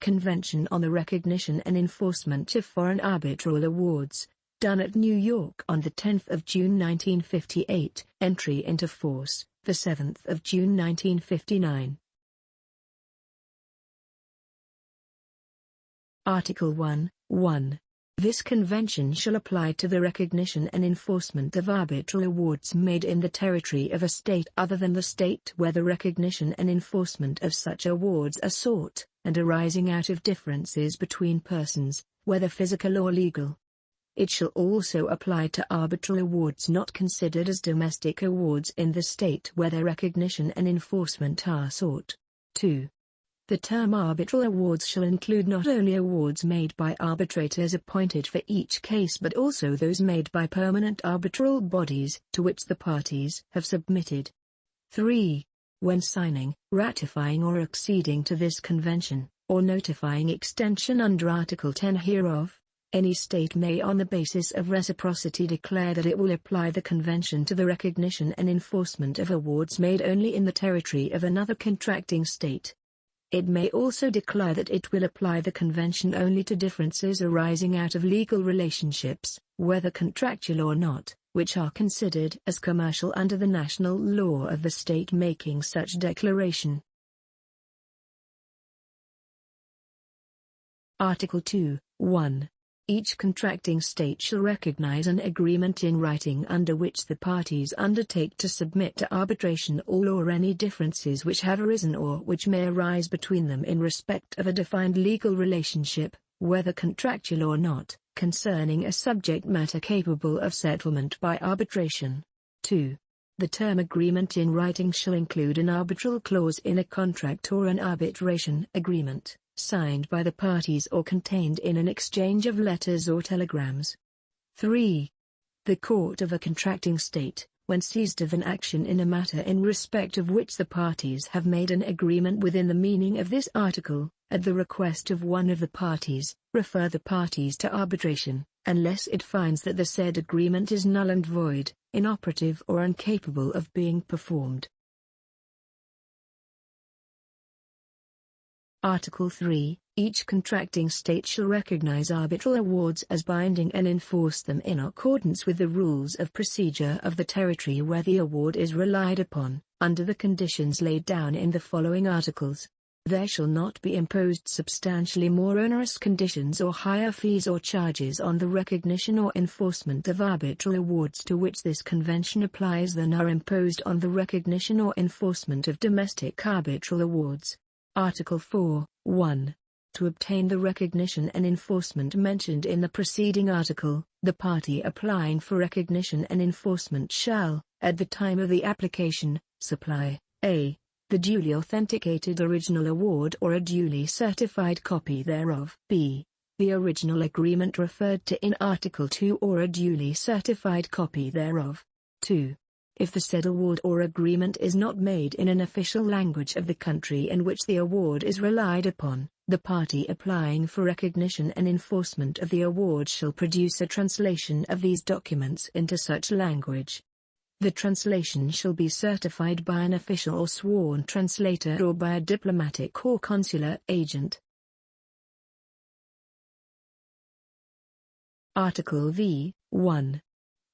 Convention on the Recognition and Enforcement of Foreign Arbitral Awards, done at New York on 10 June 1958, entry into force, 7 June 1959. Article 1. This convention shall apply to the recognition and enforcement of arbitral awards made in the territory of a state other than the state where the recognition and enforcement of such awards are sought, and arising out of differences between persons, whether physical or legal. It shall also apply to arbitral awards not considered as domestic awards in the state where their recognition and enforcement are sought. 2. The term arbitral awards shall include not only awards made by arbitrators appointed for each case but also those made by permanent arbitral bodies to which the parties have submitted. 3. When signing, ratifying or acceding to this convention, or notifying extension under Article 10 hereof, any state may on the basis of reciprocity declare that it will apply the convention to the recognition and enforcement of awards made only in the territory of another contracting state. It may also declare that it will apply the convention only to differences arising out of legal relationships, whether contractual or not, which are considered as commercial under the national law of the state making such declaration. Article 2.1. Each contracting state shall recognize an agreement in writing under which the parties undertake to submit to arbitration all or any differences which have arisen or which may arise between them in respect of a defined legal relationship, whether contractual or not, concerning a subject matter capable of settlement by arbitration. 2. The term agreement in writing shall include an arbitral clause in a contract or an arbitration agreement, signed by the parties or contained in an exchange of letters or telegrams. 3. The court of a contracting state, when seized of an action in a matter in respect of which the parties have made an agreement within the meaning of this article, at the request of one of the parties, refer the parties to arbitration, unless it finds that the said agreement is null and void, inoperative or incapable of being performed. Article 3. Each contracting state shall recognize arbitral awards as binding and enforce them in accordance with the rules of procedure of the territory where the award is relied upon, under the conditions laid down in the following articles. There shall not be imposed substantially more onerous conditions or higher fees or charges on the recognition or enforcement of arbitral awards to which this convention applies than are imposed on the recognition or enforcement of domestic arbitral awards. Article 4.1. To obtain the recognition and enforcement mentioned in the preceding article, the party applying for recognition and enforcement shall, at the time of the application, supply a. the duly authenticated original award or a duly certified copy thereof, b. the original agreement referred to in Article 2 or a duly certified copy thereof. 2. If the said award or agreement is not made in an official language of the country in which the award is relied upon, the party applying for recognition and enforcement of the award shall produce a translation of these documents into such language. The translation shall be certified by an official or sworn translator or by a diplomatic or consular agent. Article V.1.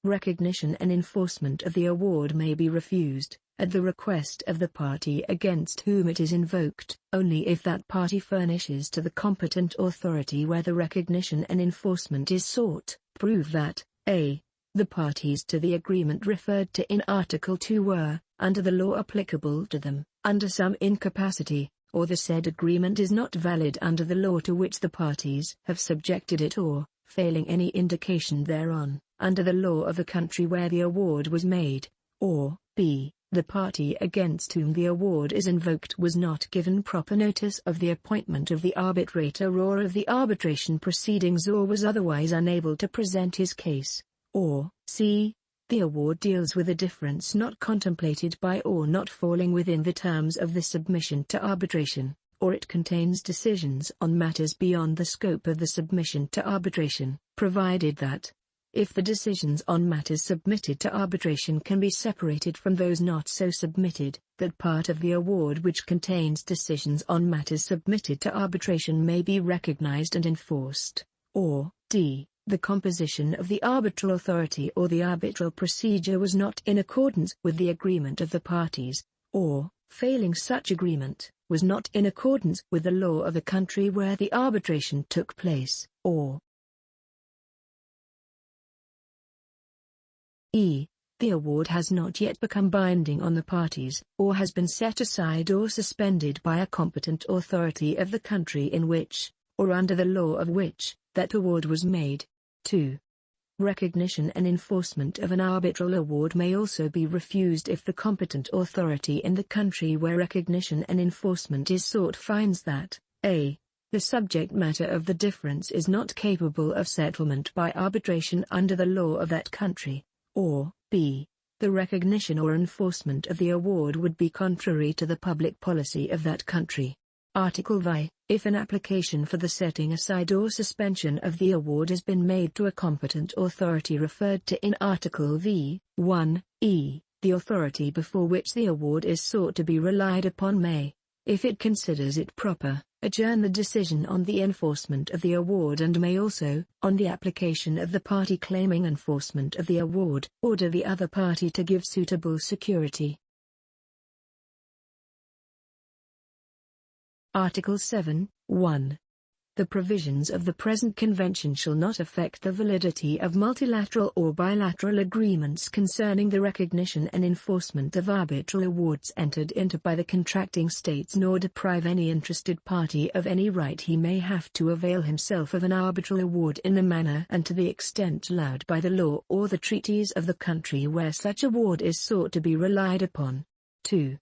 Recognition and enforcement of the award may be refused, at the request of the party against whom it is invoked, only if that party furnishes to the competent authority where the recognition and enforcement is sought, prove that, a. the parties to the agreement referred to in Article 2 were, under the law applicable to them, under some incapacity, or the said agreement is not valid under the law to which the parties have subjected it or, failing any indication thereon, under the law of the country where the award was made, or, b. the party against whom the award is invoked was not given proper notice of the appointment of the arbitrator or of the arbitration proceedings or was otherwise unable to present his case, or, c. the award deals with a difference not contemplated by or not falling within the terms of the submission to arbitration, or it contains decisions on matters beyond the scope of the submission to arbitration, provided that If the decisions on matters submitted to arbitration can be separated from those not so submitted, that part of the award which contains decisions on matters submitted to arbitration may be recognized and enforced, or d. the composition of the arbitral authority or the arbitral procedure was not in accordance with the agreement of the parties, or, failing such agreement, was not in accordance with the law of the country where the arbitration took place, or e. the award has not yet become binding on the parties, or has been set aside or suspended by a competent authority of the country in which, or under the law of which, that award was made. 2. Recognition and enforcement of an arbitral award may also be refused if the competent authority in the country where recognition and enforcement is sought finds that, a. the subject matter of the difference is not capable of settlement by arbitration under the law of that country, or b. the recognition or enforcement of the award would be contrary to the public policy of that country. Article V. If an application for the setting aside or suspension of the award has been made to a competent authority referred to in Article V, 1, e, the authority before which the award is sought to be relied upon may, if it considers it proper, adjourn the decision on the enforcement of the award and may also, on the application of the party claiming enforcement of the award, order the other party to give suitable security. Article 7, 1. The provisions of the present convention shall not affect the validity of multilateral or bilateral agreements concerning the recognition and enforcement of arbitral awards entered into by the contracting states, nor deprive any interested party of any right he may have to avail himself of an arbitral award in the manner and to the extent allowed by the law or the treaties of the country where such award is sought to be relied upon. 2.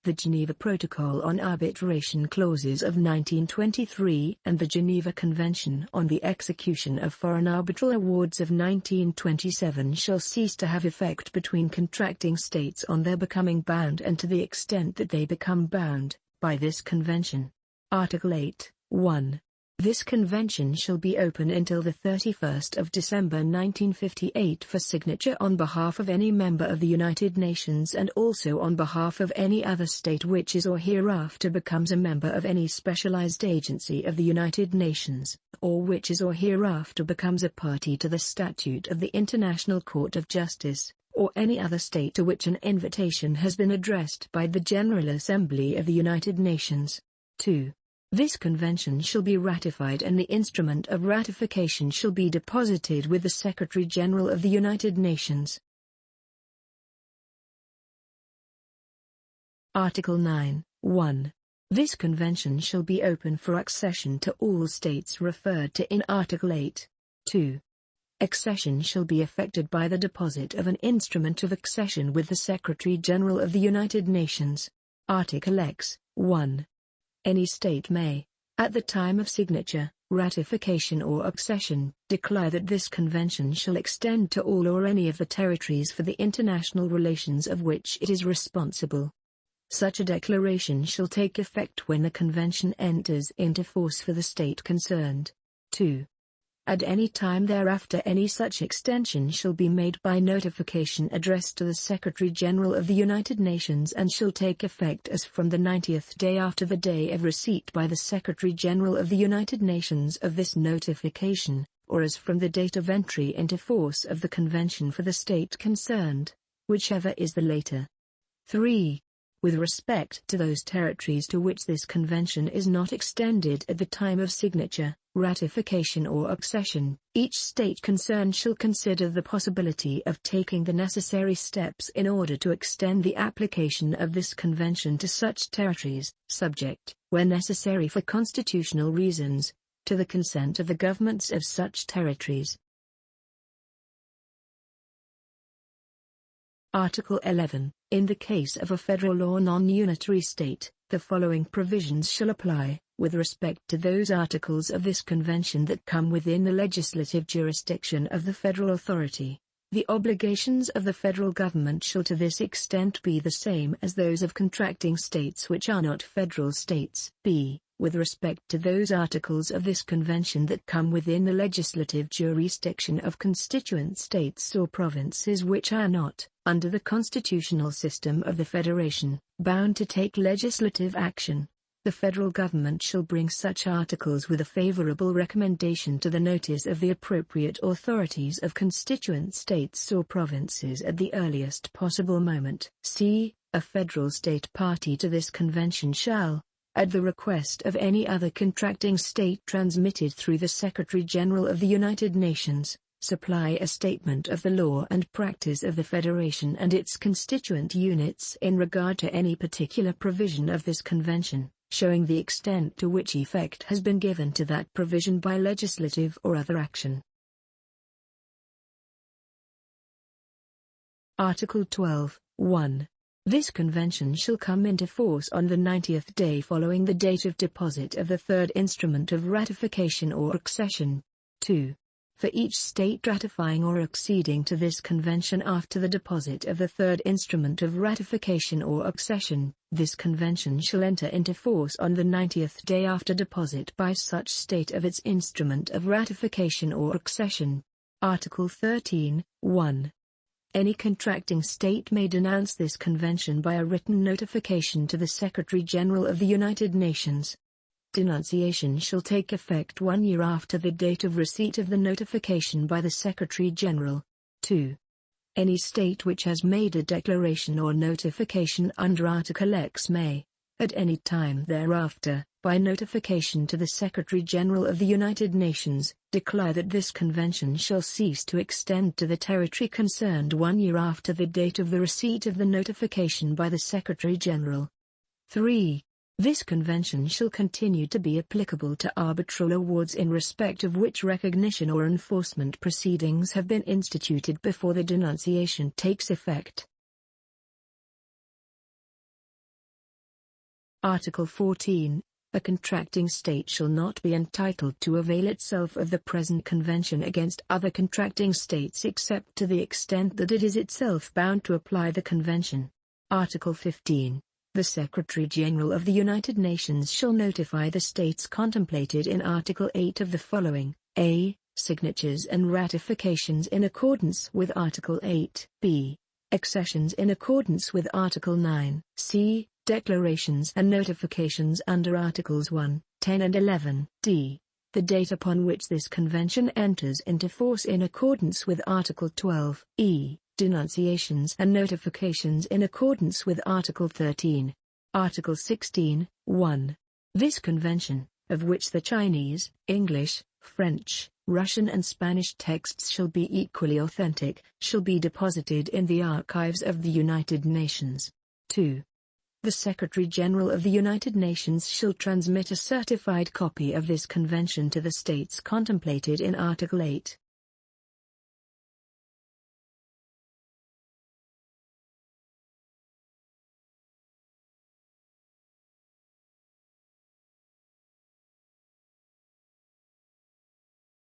The Geneva Protocol on Arbitration Clauses of 1923 and the Geneva Convention on the Execution of Foreign Arbitral Awards of 1927 shall cease to have effect between contracting states on their becoming bound and to the extent that they become bound by this convention. Article 8, 1. This convention shall be open until the 31st of December 1958 for signature on behalf of any member of the United Nations and also on behalf of any other state which is or hereafter becomes a member of any specialized agency of the United Nations, or which is or hereafter becomes a party to the statute of the International Court of Justice, or any other state to which an invitation has been addressed by the General Assembly of the United Nations. 2. This convention shall be ratified and the instrument of ratification shall be deposited with the Secretary-General of the United Nations. Article 9, 1. This convention shall be open for accession to all states referred to in Article 8. 2. Accession shall be effected by the deposit of an instrument of accession with the Secretary-General of the United Nations. Article X, 1. Any state may, at the time of signature, ratification or accession, declare that this convention shall extend to all or any of the territories for the international relations of which it is responsible. Such a declaration shall take effect when the convention enters into force for the state concerned. 2. At any time thereafter any such extension shall be made by notification addressed to the Secretary-General of the United Nations and shall take effect as from the 90th day after the day of receipt by the Secretary-General of the United Nations of this notification, or as from the date of entry into force of the convention for the state concerned, whichever is the later. 3. With respect to those territories to which this convention is not extended at the time of signature, ratification or accession, each state concerned shall consider the possibility of taking the necessary steps in order to extend the application of this convention to such territories, subject, where necessary for constitutional reasons, to the consent of the governments of such territories. Article 11. In the case of a federal or non-unitary state, the following provisions shall apply, with respect to those articles of this convention that come within the legislative jurisdiction of the federal authority. The obligations of the federal government shall to this extent be the same as those of contracting states which are not federal states. b. with respect to those articles of this convention that come within the legislative jurisdiction of constituent states or provinces which are not, under the constitutional system of the Federation, bound to take legislative action, the federal government shall bring such articles with a favorable recommendation to the notice of the appropriate authorities of constituent states or provinces at the earliest possible moment. C. A federal state party to this convention shall, at the request of any other contracting state transmitted through the Secretary-General of the United Nations, supply a statement of the law and practice of the Federation and its constituent units in regard to any particular provision of this convention, showing the extent to which effect has been given to that provision by legislative or other action. Article 12, 1. This convention shall come into force on the 90th day following the date of deposit of the third instrument of ratification or accession. 2. For each state ratifying or acceding to this convention after the deposit of the third instrument of ratification or accession, this convention shall enter into force on the 90th day after deposit by such state of its instrument of ratification or accession. Article 13, 1. Any contracting state may denounce this convention by a written notification to the Secretary-General of the United Nations. Denunciation shall take effect 1 year after the date of receipt of the notification by the Secretary-General. 2. Any state which has made a declaration or notification under Article X may, at any time thereafter, by notification to the Secretary-General of the United Nations, declare that this convention shall cease to extend to the territory concerned 1 year after the date of the receipt of the notification by the Secretary-General. 3. This convention shall continue to be applicable to arbitral awards in respect of which recognition or enforcement proceedings have been instituted before the denunciation takes effect. Article 14. A contracting state shall not be entitled to avail itself of the present convention against other contracting states except to the extent that it is itself bound to apply the convention. Article 15. The Secretary-General of the United Nations shall notify the states contemplated in Article 8 of the following: a. Signatures and ratifications in accordance with Article 8, b. Accessions in accordance with Article 9, c. Declarations and notifications under Articles 1, 10 and 11, d. The date upon which this convention enters into force in accordance with Article 12, e. Denunciations and notifications in accordance with Article 13. Article 16, 1. This convention, of which the Chinese, English, French, Russian and Spanish texts shall be equally authentic, shall be deposited in the archives of the United Nations. 2. The Secretary-General of the United Nations shall transmit a certified copy of this convention to the states contemplated in Article 8.